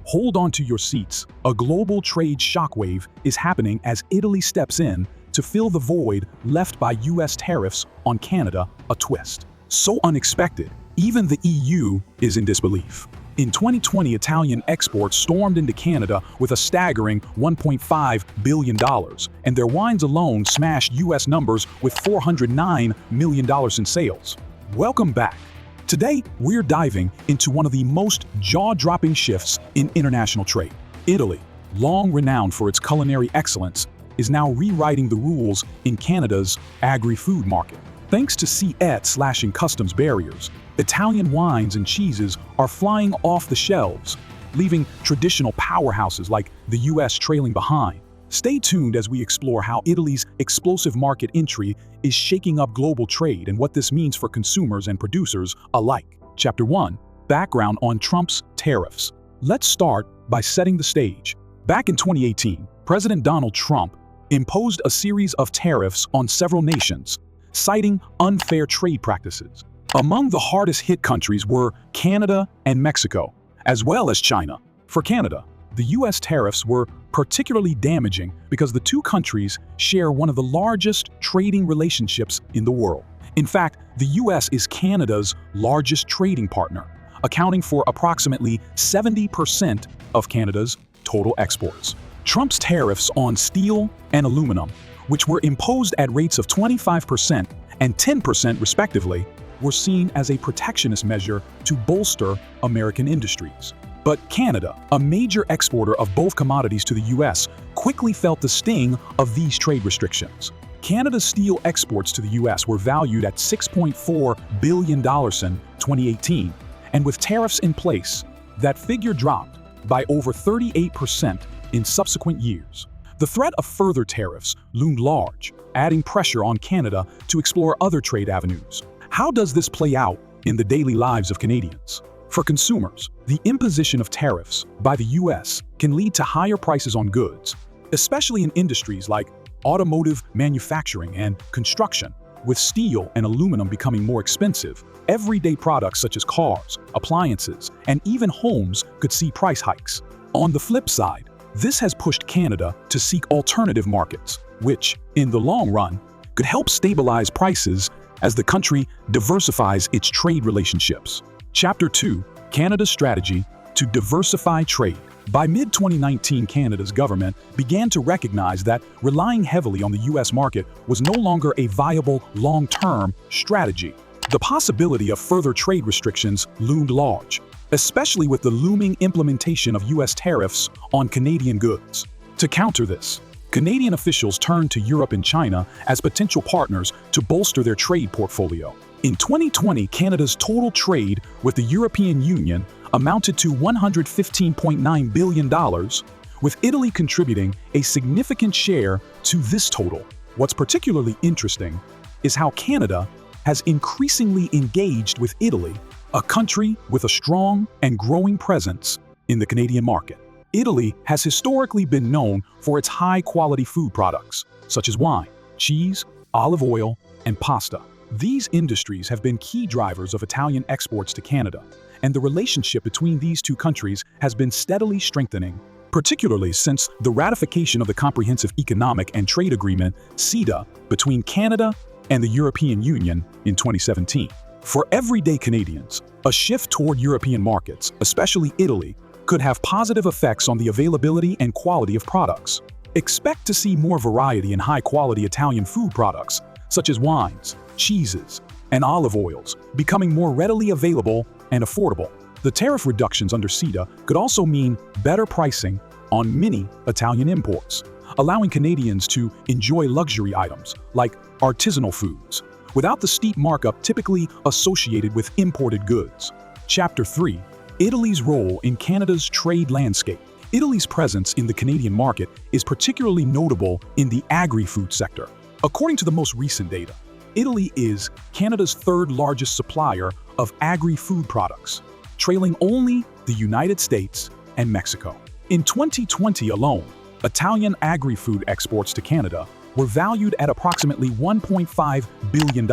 Hold on to your seats. A global trade shockwave is happening as Italy steps in to fill the void left by US tariffs on Canada, a twist. So unexpected, even the EU is in disbelief. In 2020, Italian exports stormed into Canada with a staggering $1.5 billion, and their wines alone smashed US numbers with $409 million in sales. Welcome back. Today, we're diving into one of the most jaw-dropping shifts in international trade. Italy, long renowned for its culinary excellence, is now rewriting the rules in Canada's agri-food market. Thanks to SHOKED slashing customs barriers, Italian wines and cheeses are flying off the shelves, leaving traditional powerhouses like the US trailing behind. Stay tuned as we explore how Italy's explosive market entry is shaking up global trade and what this means for consumers and producers alike. Chapter 1. Background on Trump's tariffs. Let's start by setting the stage. Back in 2018, President Donald Trump imposed a series of tariffs on several nations, citing unfair trade practices. Among the hardest-hit countries were Canada and Mexico, as well as China. For Canada, the US tariffs were particularly damaging because the two countries share one of the largest trading relationships in the world. In fact, the US is Canada's largest trading partner, accounting for approximately 70% of Canada's total exports. Trump's tariffs on steel and aluminum, which were imposed at rates of 25% and 10% respectively, were seen as a protectionist measure to bolster American industries. But Canada, a major exporter of both commodities to the US, quickly felt the sting of these trade restrictions. Canada's steel exports to the US were valued at $6.4 billion in 2018, and with tariffs in place, that figure dropped by over 38% in subsequent years. The threat of further tariffs loomed large, adding pressure on Canada to explore other trade avenues. How does this play out in the daily lives of Canadians? For consumers, the imposition of tariffs by the US can lead to higher prices on goods, especially in industries like automotive manufacturing and construction. With steel and aluminum becoming more expensive, everyday products such as cars, appliances, and even homes could see price hikes. On the flip side, this has pushed Canada to seek alternative markets, which, in the long run, could help stabilize prices as the country diversifies its trade relationships. Chapter 2. Canada's strategy to diversify trade. By mid-2019, Canada's government began to recognize that relying heavily on the US market was no longer a viable long-term strategy. The possibility of further trade restrictions loomed large, especially with the looming implementation of US tariffs on Canadian goods. To counter this, Canadian officials turned to Europe and China as potential partners to bolster their trade portfolio. In 2020, Canada's total trade with the European Union amounted to $115.9 billion, with Italy contributing a significant share to this total. What's particularly interesting is how Canada has increasingly engaged with Italy, a country with a strong and growing presence in the Canadian market. Italy has historically been known for its high-quality food products, such as wine, cheese, olive oil, and pasta. These industries have been key drivers of Italian exports to Canada, and the relationship between these two countries has been steadily strengthening, particularly since the ratification of the Comprehensive Economic and Trade Agreement, CETA, between Canada and the European Union in 2017. For everyday Canadians, a shift toward European markets, especially Italy, could have positive effects on the availability and quality of products. Expect to see more variety in high-quality Italian food products, such as wines, cheeses, and olive oils, becoming more readily available and affordable. The tariff reductions under CETA could also mean better pricing on many Italian imports, allowing Canadians to enjoy luxury items like artisanal foods, without the steep markup typically associated with imported goods. Chapter 3. Italy's role in Canada's trade landscape. Italy's presence in the Canadian market is particularly notable in the agri-food sector. According to the most recent data, Italy is Canada's third-largest supplier of agri-food products, trailing only the United States and Mexico. In 2020 alone, Italian agri-food exports to Canada were valued at approximately $1.5 billion.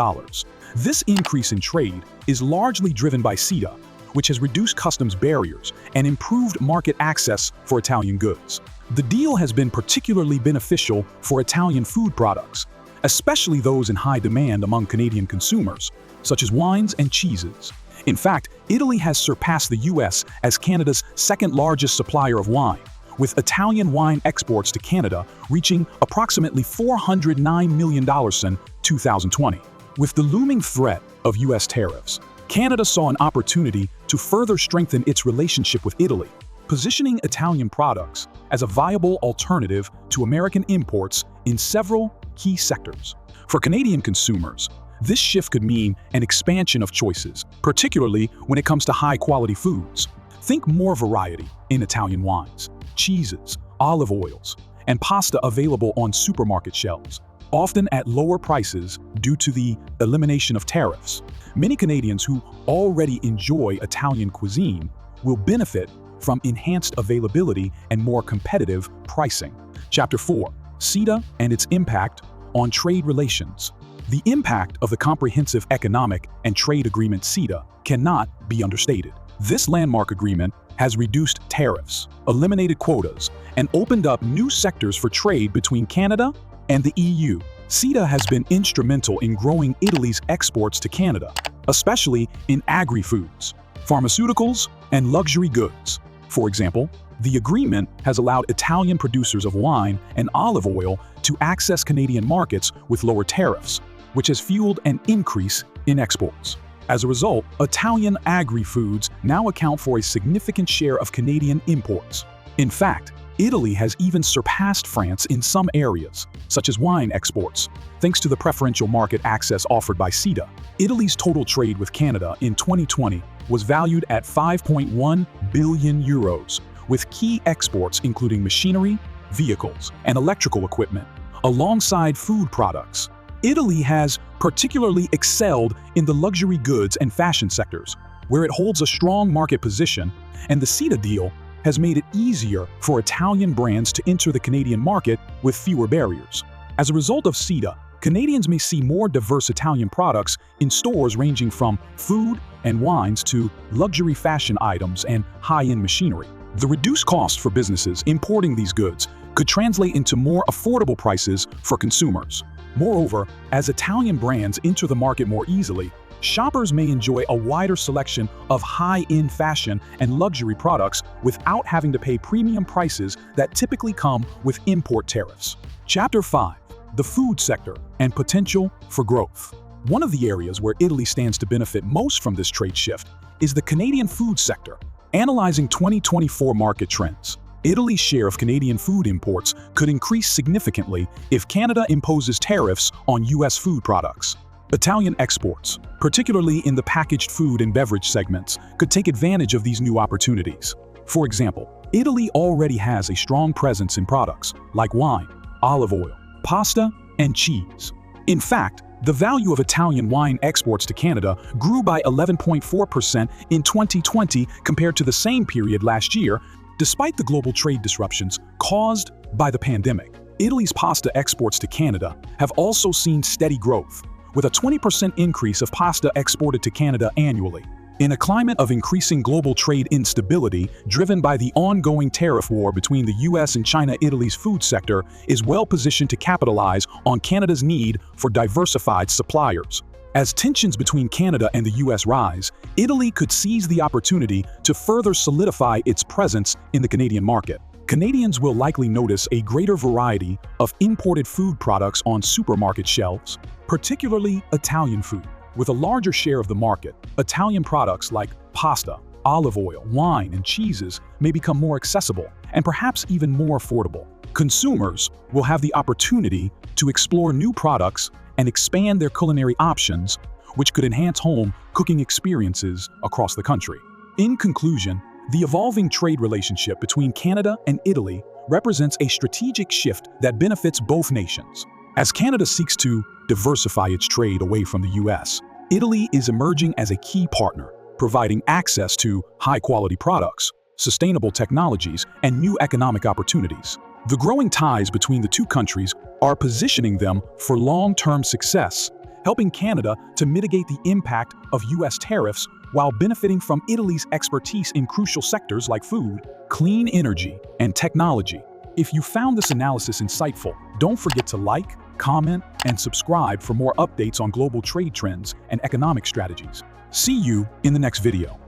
This increase in trade is largely driven by CETA, which has reduced customs barriers and improved market access for Italian goods. The deal has been particularly beneficial for Italian food products, especially those in high demand among Canadian consumers, such as wines and cheeses. In fact, Italy has surpassed the US as Canada's second-largest supplier of wine, with Italian wine exports to Canada reaching approximately $409 million in 2020. With the looming threat of US tariffs, Canada saw an opportunity to further strengthen its relationship with Italy, positioning Italian products as a viable alternative to American imports in several key sectors. For Canadian consumers, this shift could mean an expansion of choices, particularly when it comes to high-quality foods. Think more variety in Italian wines, cheeses, olive oils, and pasta available on supermarket shelves, often at lower prices due to the elimination of tariffs. Many Canadians who already enjoy Italian cuisine will benefit from enhanced availability and more competitive pricing. Chapter 4. CETA and its impact on trade relations. The impact of the Comprehensive Economic and Trade Agreement CETA cannot be understated. This landmark agreement has reduced tariffs, eliminated quotas, and opened up new sectors for trade between Canada and the EU. CETA has been instrumental in growing Italy's exports to Canada, especially in agri-foods, pharmaceuticals, and luxury goods. For example, the agreement has allowed Italian producers of wine and olive oil to access Canadian markets with lower tariffs, which has fueled an increase in exports. As a result, Italian agri-foods now account for a significant share of Canadian imports. In fact, Italy has even surpassed France in some areas, such as wine exports, thanks to the preferential market access offered by CETA. Italy's total trade with Canada in 2020 was valued at 5.1 billion euros, with key exports including machinery, vehicles, and electrical equipment, alongside food products. Italy has particularly excelled in the luxury goods and fashion sectors, where it holds a strong market position, and the CETA deal has made it easier for Italian brands to enter the Canadian market with fewer barriers. As a result of CETA, Canadians may see more diverse Italian products in stores ranging from food and wines to luxury fashion items and high-end machinery. The reduced cost for businesses importing these goods could translate into more affordable prices for consumers. Moreover, as Italian brands enter the market more easily, shoppers may enjoy a wider selection of high-end fashion and luxury products without having to pay premium prices that typically come with import tariffs. Chapter 5. The food sector and potential for growth. One of the areas where Italy stands to benefit most from this trade shift is the Canadian food sector. Analyzing 2024 market trends, Italy's share of Canadian food imports could increase significantly if Canada imposes tariffs on US food products. Italian exports, particularly in the packaged food and beverage segments, could take advantage of these new opportunities. For example, Italy already has a strong presence in products like wine, olive oil, pasta, and cheese. In fact, the value of Italian wine exports to Canada grew by 11.4% in 2020 compared to the same period last year, despite the global trade disruptions caused by the pandemic. Italy's pasta exports to Canada have also seen steady growth, with a 20% increase of pasta exported to Canada annually. In a climate of increasing global trade instability driven by the ongoing tariff war between the US and China, Italy's food sector is well positioned to capitalize on Canada's need for diversified suppliers. As tensions between Canada and the US rise, Italy could seize the opportunity to further solidify its presence in the Canadian market. Canadians will likely notice a greater variety of imported food products on supermarket shelves, particularly Italian food. With a larger share of the market, Italian products like pasta, olive oil, wine, and cheeses may become more accessible and perhaps even more affordable. Consumers will have the opportunity to explore new products and expand their culinary options, which could enhance home cooking experiences across the country. In conclusion, the evolving trade relationship between Canada and Italy represents a strategic shift that benefits both nations. As Canada seeks to diversify its trade away from the US, Italy is emerging as a key partner, providing access to high-quality products, sustainable technologies, and new economic opportunities. The growing ties between the two countries are positioning them for long-term success, helping Canada to mitigate the impact of US tariffs while benefiting from Italy's expertise in crucial sectors like food, clean energy, and technology. If you found this analysis insightful, don't forget to like, comment, and subscribe for more updates on global trade trends and economic strategies. See you in the next video.